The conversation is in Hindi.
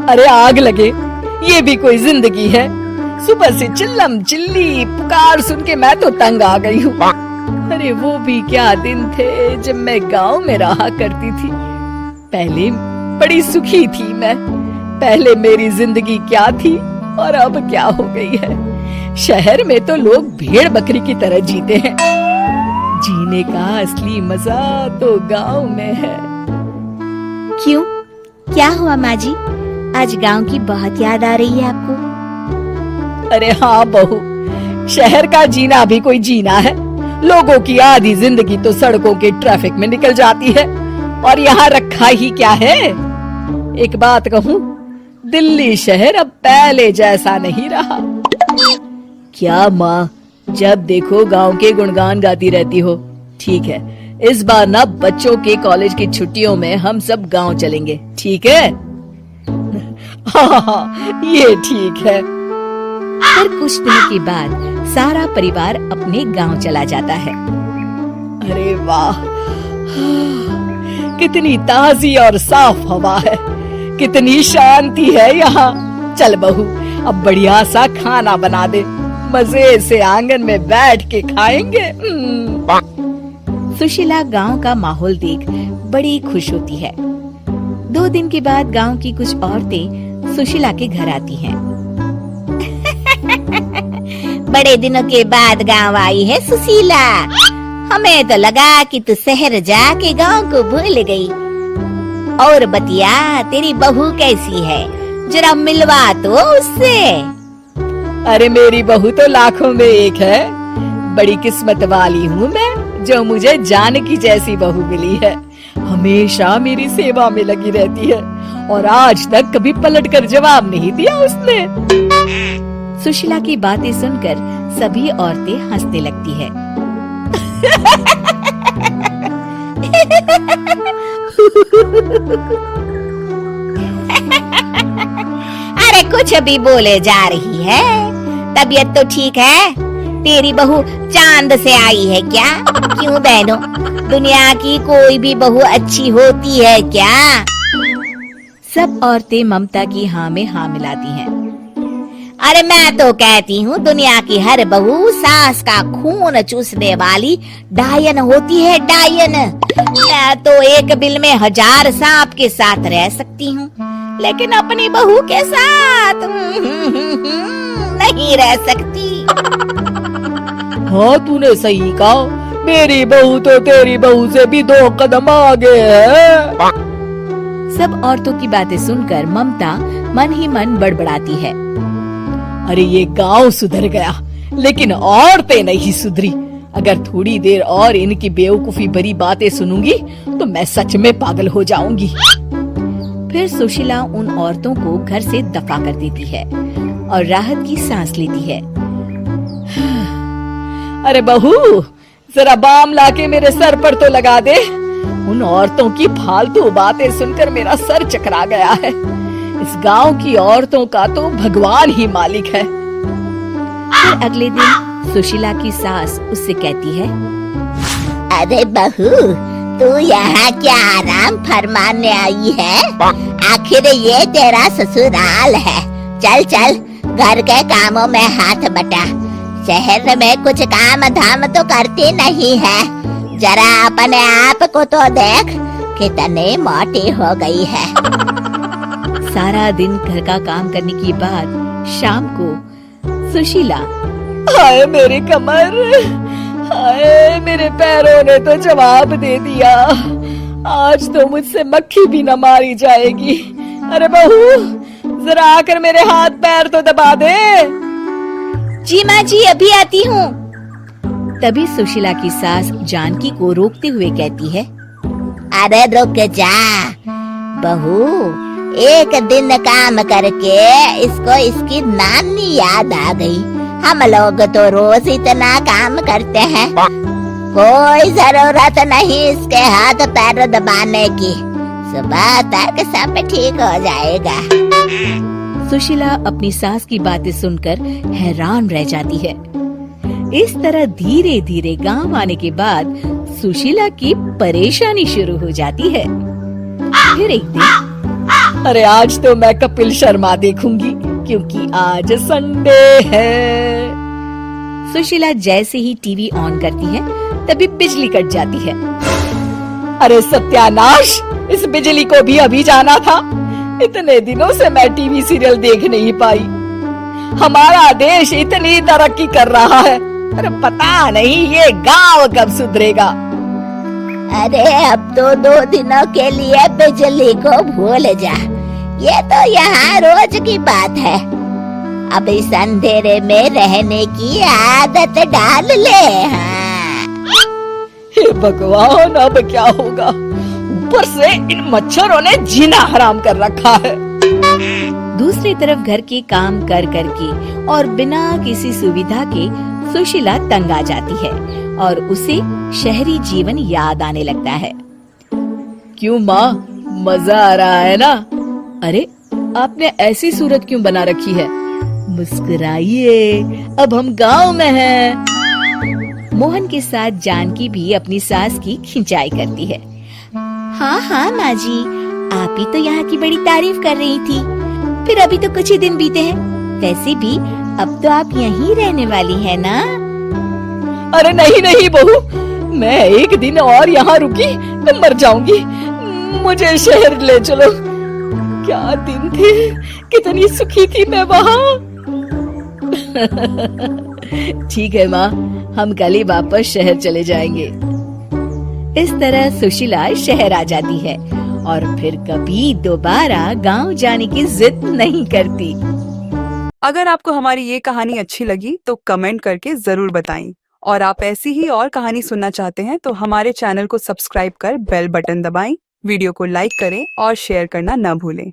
अरे आग लगे, ये भी कोई जिंदगी है। सुबह से चिल्लम चिल्ली पुकार सुन के मैं तो तंग आ गई हूँ। अरे वो भी क्या दिन थे जब मैं गांव में रहा करती थी। पहले बड़ी सुखी थी मैं। पहले मेरी जिंदगी क्या थी और अब क्या हो गई है। शहर में तो लोग भेड़ बकरी की तरह जीते हैं। जीने का असली मजा तो गांव में है। क्यों, क्या हुआ माँ जी? आज गांव की बहुत याद आ रही है आपको? अरे हाँ बहू, शहर का जीना भी कोई जीना है। लोगों की आधी जिंदगी तो सड़कों के ट्रैफिक में निकल जाती है और यहाँ रखा ही क्या है। एक बात कहूँ, दिल्ली शहर अब पहले जैसा नहीं रहा। क्या माँ, जब देखो गांव के गुणगान गाती रहती हो। ठीक है, इस बार ना बच्चों के कॉलेज की छुट्टियों में हम सब गांव चलेंगे, ठीक है? हाँ, ये ठीक है। फिर कुछ दिनों के बाद सारा परिवार अपने गांव चला जाता है। अरे वाह, कितनी ताजी और साफ हवा है, कितनी शांति है यहाँ। चल बहू, अब बढ़िया सा खाना बना दे, मजे से आंगन में बैठ के खाएंगे। सुशीला गांव का माहौल देख बड़ी खुश होती है। 2 दिन के बाद गांव की कुछ औरतें सुशीला के घर आती हैं। बड़े दिनों के बाद गांव आई है सुशीला। हमें तो लगा कि तू शहर जाके गांव को भूल गई। और बतिया, तेरी बहू कैसी है? जरा मिलवा तो उससे। अरे मेरी बहू तो लाखों में एक है। बड़ी किस्मत वाली हूँ मैं जो मुझे जानकी जैसी बहू मिली है। हमेशा मेरी सेवा में लगी रहती है और आज तक कभी पलटकर जवाब नहीं दिया उसने। सुशीला की बातें सुनकर सभी औरतें हंसने लगती है। अरे कुछ भी बोले जा रही है। तबीयत तो ठीक है? तेरी बहू चांद से आई है क्या? क्यों बहनों, दुनिया की कोई भी बहू अच्छी होती है क्या? सब औरतें ममता की हाँ में हाँ मिलाती हैं। अरे मैं तो कहती हूँ दुनिया की हर बहू सास का खून चूसने वाली डायन होती है, डायन। मैं तो एक बिल में 1000 सांप के साथ रह सकती हूँ, लेकिन अपनी बहू के साथ नहीं रह सकती। हाँ, तूने सही कहा। मेरी बहू तो तेरी बहू से भी 2 कदम आगे है। सब औरतों की बातें सुनकर ममता मन ही मन बड़बड़ाती है। अरे ये गांव सुधर गया, लेकिन औरतें नहीं सुधरी। अगर थोड़ी देर और इनकी बेवकूफी भरी बातें सुनूंगी तो मैं सच में पागल हो जाऊंगी। फिर सुशीला उन औरतों को घर से दफा कर देती है और राहत की सांस लेती है। अरे बहू, जरा बाम लाके मेरे सर पर तो लगा दे। उन औरतों की फालतू बातें सुनकर मेरा सर चकरा गया है। इस गांव की औरतों का तो भगवान ही मालिक है। फिर अगले दिन सुशीला की सास उससे कहती है, अरे बहू, तू यहाँ क्या आराम फरमाने आई है? आखिर ये तेरा ससुराल है। चल चल, घर के कामों में हाथ बटा। शहर में कुछ काम धाम तो करती नहीं है। जरा अपने आप को तो देख, कितनी मोटी हो गई है। सारा दिन घर का काम करने के बाद शाम को सुशीला, हाय मेरी कमर, हाय मेरे पैरों ने तो जवाब दे दिया। आज तो मुझसे मक्खी भी न मारी जाएगी। अरे बहू, जरा आकर मेरे हाथ पैर तो दबा दे। जी माँ जी, अभी आती हूँ। तभी सुशीला की सास जानकी को रोकते हुए कहती है, अरे रुक जा बहू, एक दिन काम करके इसको इसकी नानी याद आ गई। हम लोग तो रोज इतना काम करते हैं, कोई जरूरत नहीं इसके हाथ पैर दबाने की। सुबह तक सब ठीक हो जाएगा। सुशीला अपनी सास की बातें सुनकर हैरान रह जाती है। इस तरह धीरे धीरे गांव आने के बाद सुशीला की परेशानी शुरू हो जाती है। फिर एक दिन अरे आज तो मैं कपिल शर्मा देखूंगी क्योंकि आज संडे है। सुशीला जैसे ही टीवी ऑन करती है तभी बिजली कट जाती है। अरे सत्यानाश, इस बिजली को भी अभी जाना था। इतने दिनों से मैं टीवी सीरियल देख नहीं पाई। हमारा देश इतनी तरक्की कर रहा है, अरे पता नहीं ये गांव कब सुधरेगा। अरे अब तो 2 दिनों के लिए बिजली को भूल जा, ये तो यहाँ रोज की बात है। अब इस अंधेरे में रहने की आदत डाल ले। हाँ। हे भगवान, अब क्या होगा? ऊपर से इन मच्छरों ने जीना हराम कर रखा है। दूसरी तरफ घर के काम कर करके और बिना किसी सुविधा के सुशीला तंग आ जाती है और उसे शहरी जीवन याद आने लगता है। क्यों माँ, मजा आ रहा है ना? अरे आपने ऐसी सूरत क्यों बना रखी है? मुस्कुराइए, अब हम गांव में हैं। मोहन के साथ जानकी भी अपनी सास की खिंचाई करती है। हाँ हाँ माँ जी, आप ही तो यहाँ की बड़ी तारीफ कर रही थी। फिर अभी तो कुछ ही दिन बीते हैं, वैसे भी अब तो आप यहीं रहने वाली है ना? अरे नहीं नहीं बहू, मैं एक दिन और यहाँ रुकी तो मर जाऊंगी। मुझे शहर ले चलो। क्या दिन थे, कितनी सुखी थी मैं वहाँ। ठीक है माँ, हम कल ही वापस शहर चले जाएंगे। इस तरह सुशीला शहर आ जाती है और फिर कभी दोबारा गांव जाने की जिद नहीं करती। अगर आपको हमारी ये कहानी अच्छी लगी तो कमेंट करके जरूर बताएं, और आप ऐसी ही और कहानी सुनना चाहते हैं तो हमारे चैनल को सब्सक्राइब कर बेल बटन दबाएं, वीडियो को लाइक करें और शेयर करना न भूलें।